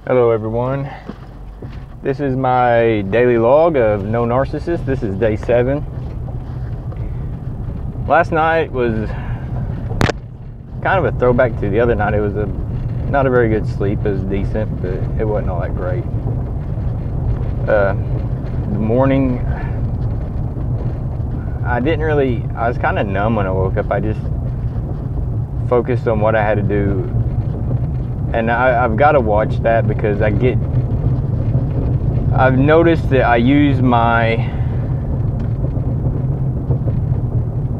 Hello everyone, this is my daily log of No Narcissist. This is day 7. Last night was kind of a throwback to the other night. It was not a very good sleep. It was decent, but it wasn't all that great. The morning, I was kind of numb when I woke up. I just focused on what I had to do. And I've got to watch that because I've noticed that I use my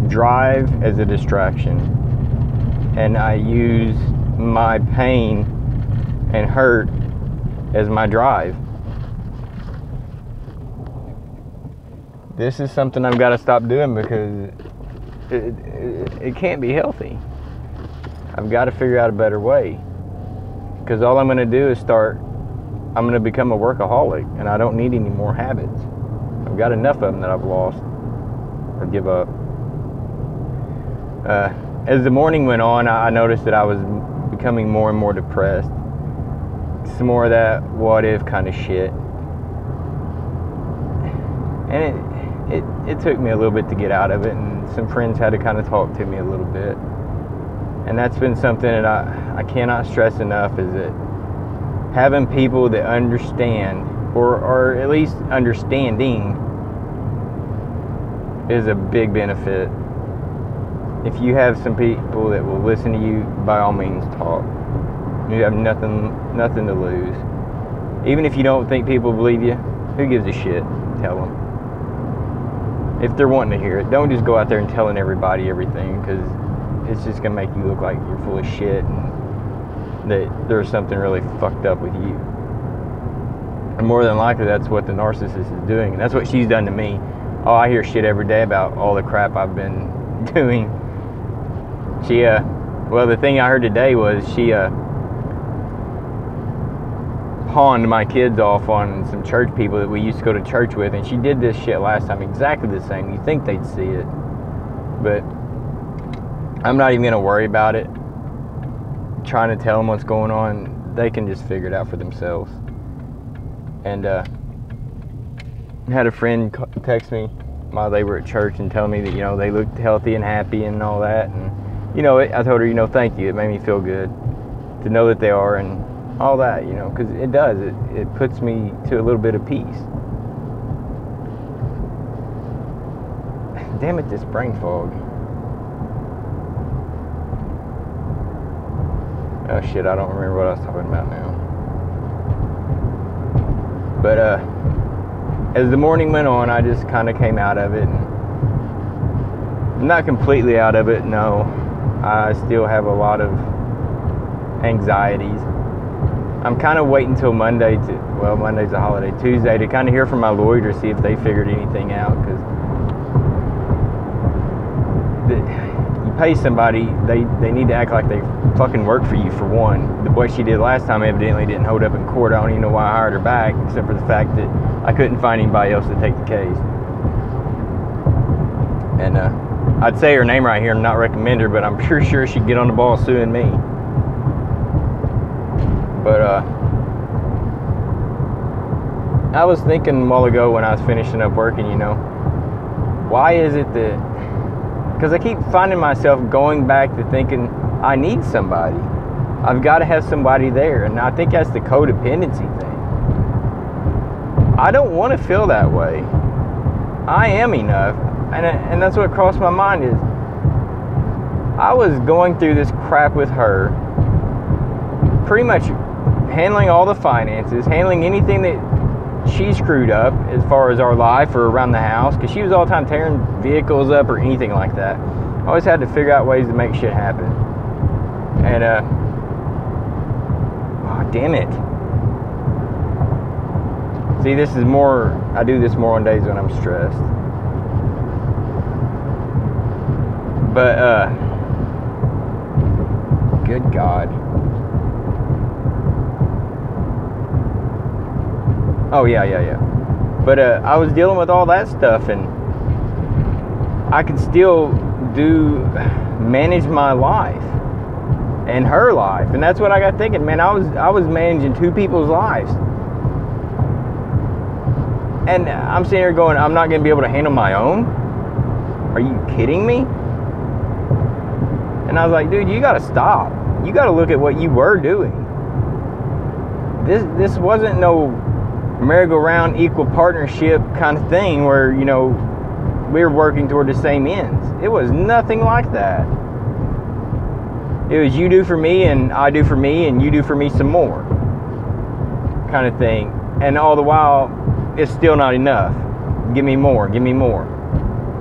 drive as a distraction, and I use my pain and hurt as my drive. This is something I've got to stop doing because it can't be healthy. I've got to figure out a better way. Because all I'm going to do is I'm going to become a workaholic, and I don't need any more habits. I've got enough of them that I've lost or give up. As the morning went on, I noticed that I was becoming more and more depressed. Some more of that what if kind of shit. And it took me a little bit to get out of it, and some friends had to kind of talk to me a little bit. And that's been something that I cannot stress enough, is that having people that understand, or at least understanding, is a big benefit. If you have some people that will listen to you, by all means talk. You have nothing to lose. Even if you don't think people believe you, who gives a shit? Tell them. If they're wanting to hear it, don't just go out there and telling everybody everything, because it's just going to make you look like you're full of shit and that there's something really fucked up with you. And more than likely, that's what the narcissist is doing. And that's what she's done to me. Oh, I hear shit every day about all the crap I've been doing. Well, the thing I heard today was she pawned my kids off on some church people that we used to go to church with. And she did this shit last time exactly the same. You think they'd see it. But I'm not even going to worry about it, trying to tell them what's going on. They can just figure it out for themselves. And I had a friend text me while they were at church and tell me that, they looked healthy and happy and all that. And, I told her, thank you. It made me feel good to know that they are and all that, because it does. It puts me to a little bit of peace. Damn it, this brain fog. Oh shit, I don't remember what I was talking about now. But as the morning went on, I just kind of came out of it. And I'm not completely out of it, no. I still have a lot of anxieties. I'm kind of waiting till Monday's a holiday, Tuesday, to kind of hear from my lawyer to see if they figured anything out. Because you pay somebody, they need to act like they fucking work for you, for one. The way she did last time evidently didn't hold up in court. I don't even know why I hired her back, except for the fact that I couldn't find anybody else to take the case. And I'd say her name right here and not recommend her, but I'm pretty sure she'd get on the ball suing me. But I was thinking a while ago when I was finishing up working, why is it that, because I keep finding myself going back to thinking I need somebody. I've got to have somebody there. And I think that's the codependency thing. I don't want to feel that way. I am enough. And that's what crossed my mind is I was going through this crap with her, pretty much handling all the finances, handling anything that she screwed up as far as our life or around the house, because she was all the time tearing vehicles up or anything like that. I always had to figure out ways to make shit happen. And oh, damn it. See, I do this more on days when I'm stressed. But good God. Oh yeah. But I was dealing with all that stuff, and I could still manage my life. in her life. And that's what I got thinking, man. I was managing two people's lives. And I'm sitting here going, I'm not going to be able to handle my own? Are you kidding me? And I was like, dude, you got to stop. You got to look at what you were doing. This wasn't no merry-go-round equal partnership kind of thing where, you know, we're working toward the same ends. It was nothing like that. It was you do for me and I do for me and you do for me some more kind of thing. And all the while, it's still not enough. Give me more, give me more.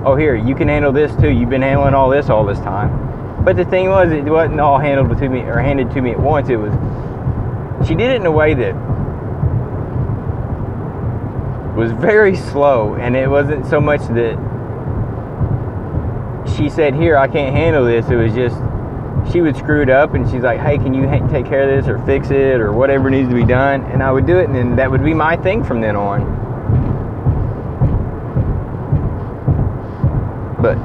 Oh, here, you can handle this too. You've been handling all this time. But the thing was, it wasn't all handled to me or handed to me at once. It was, she did it in a way that was very slow, and it wasn't so much that she said, here, I can't handle this. It was just, she would screw it up, and she's like, hey, can you take care of this or fix it or whatever needs to be done? And I would do it, and then that would be my thing from then on. But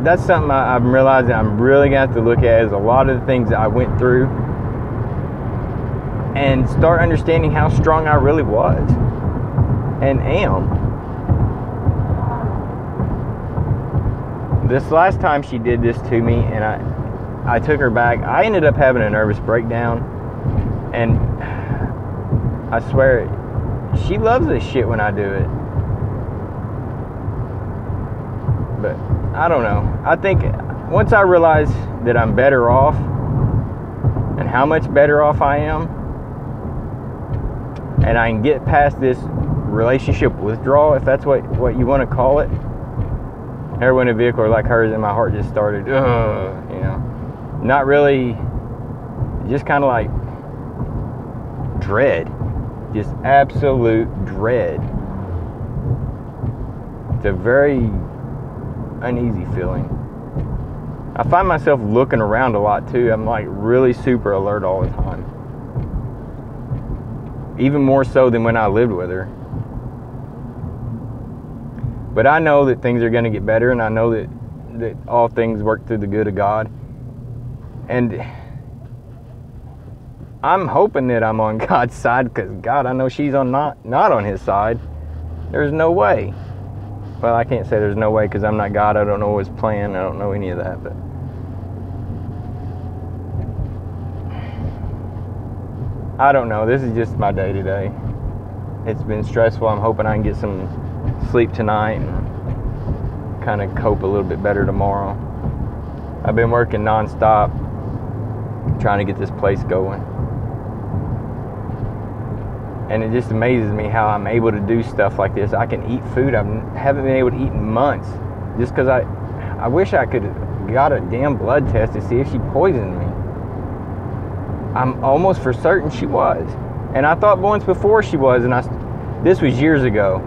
that's something I'm realizing I'm really going to have to look at, is a lot of the things that I went through and start understanding how strong I really was and am. This last time she did this to me, and I took her back, I ended up having a nervous breakdown, and I swear, she loves this shit when I do it. But I don't know. I think once I realize that I'm better off and how much better off I am, and I can get past this relationship withdrawal, if that's what you want to call it. Never went in a vehicle like hers and my heart just started, you know, not really, just kind of like dread, just absolute dread. It's a very uneasy feeling. I find myself looking around a lot too. I'm like really super alert all the time. Even more so than when I lived with her. But I know that things are going to get better, and I know that all things work through the good of God. And I'm hoping that I'm on God's side, because God, I know she's not on his side. There's no way. Well, I can't say there's no way because I'm not God. I don't know his plan. I don't know any of that. But I don't know. This is just my day today. It's been stressful. I'm hoping I can get some sleep tonight and kind of cope a little bit better tomorrow. I've been working nonstop trying to get this place going. And it just amazes me how I'm able to do stuff like this. I can eat food I haven't been able to eat in months. Just because I wish I could have got a damn blood test to see if she poisoned me. I'm almost for certain she was. And I thought once before she was, and this was years ago.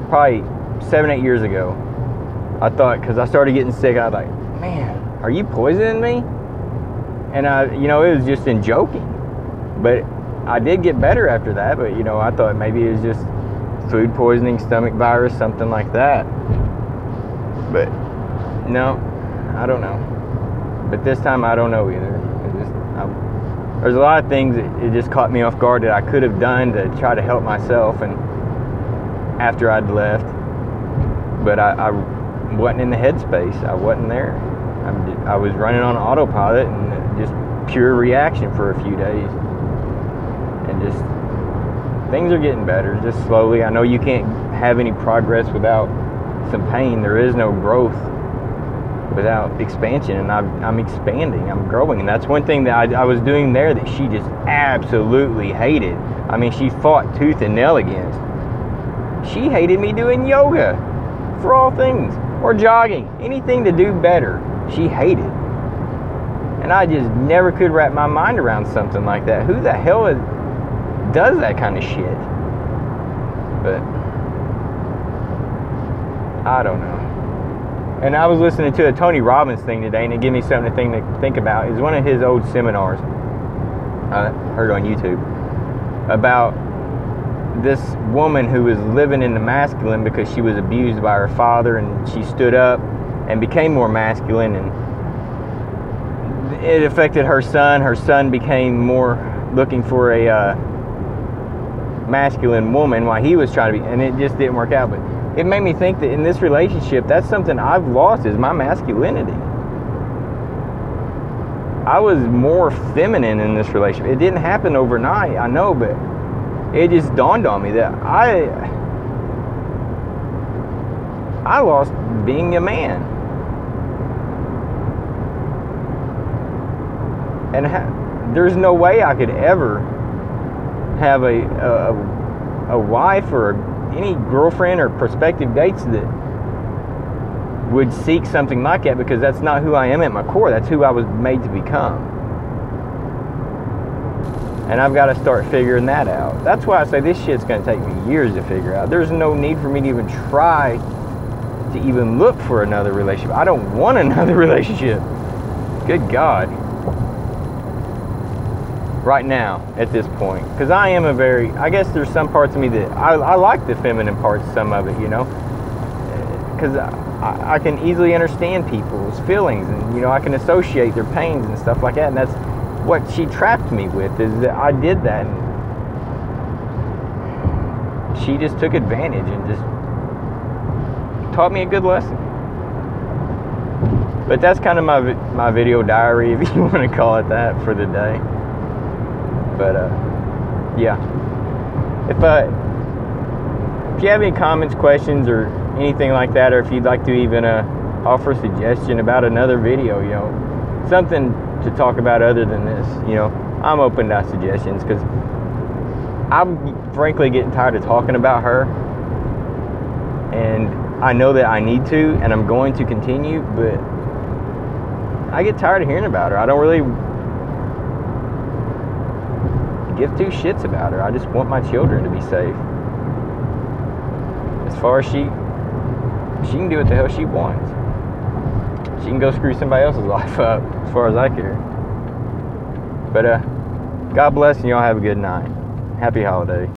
Probably 7-8 years ago. I thought, because I started getting sick, I was like, man, are you poisoning me? And it was just in joking. But I did get better after that, but I thought maybe it was just food poisoning, stomach virus, something like that. But no, I don't know. But this time I don't know either. There's a lot of things that it just caught me off guard that I could have done to try to help myself, and after I'd left, but I wasn't in the headspace. I wasn't there. I was running on autopilot and just pure reaction for a few days. And just, things are getting better, just slowly. I know you can't have any progress without some pain. There is no growth without expansion, and I'm expanding, I'm growing. And that's one thing that I was doing there that she just absolutely hated. I mean, she fought tooth and nail against. She hated me doing yoga, for all things, or jogging, anything to do better. She hated. And I just never could wrap my mind around something like that. Who the hell does that kind of shit? But I don't know. And I was listening to a Tony Robbins thing today, and it gave me something to think about. It was one of his old seminars I heard on YouTube about this woman who was living in the masculine because she was abused by her father, and she stood up and became more masculine, and it affected her son. Her son became more looking for a masculine woman while he was trying to be, and it just didn't work out. But it made me think that in this relationship, that's something I've lost, is my masculinity. I was more feminine in this relationship. It didn't happen overnight, I know, but it just dawned on me that I lost being a man. And there's no way I could ever have a wife or any girlfriend or prospective dates that would seek something like that, because that's not who I am at my core. That's who I was made to become. And I've got to start figuring that out. That's why I say this shit's going to take me years to figure out. There's no need for me to even try to even look for another relationship. I don't want another relationship. Good God. Right now, at this point. Because I am I guess there's some parts of me that I like the feminine parts, some of it, you know. Because I can easily understand people's feelings, and, you know, I can associate their pains and stuff like that. And that's what she trapped me with, is that I did that. And she just took advantage and just taught me a good lesson. But that's kind of my video diary, if you want to call it that, for the day. But yeah, if you have any comments, questions, or anything like that, or if you'd like to even offer a suggestion about another video, you know, something to talk about other than this, you know, I'm open to suggestions, because I'm frankly getting tired of talking about her, and I know that I need to, and I'm going to continue, but I get tired of hearing about her. I don't really give two shits about her. I just want my children to be safe. As far as she can do what the hell she wants. She can go screw somebody else's life up, as far as I care. But God bless, and y'all have a good night. Happy holiday.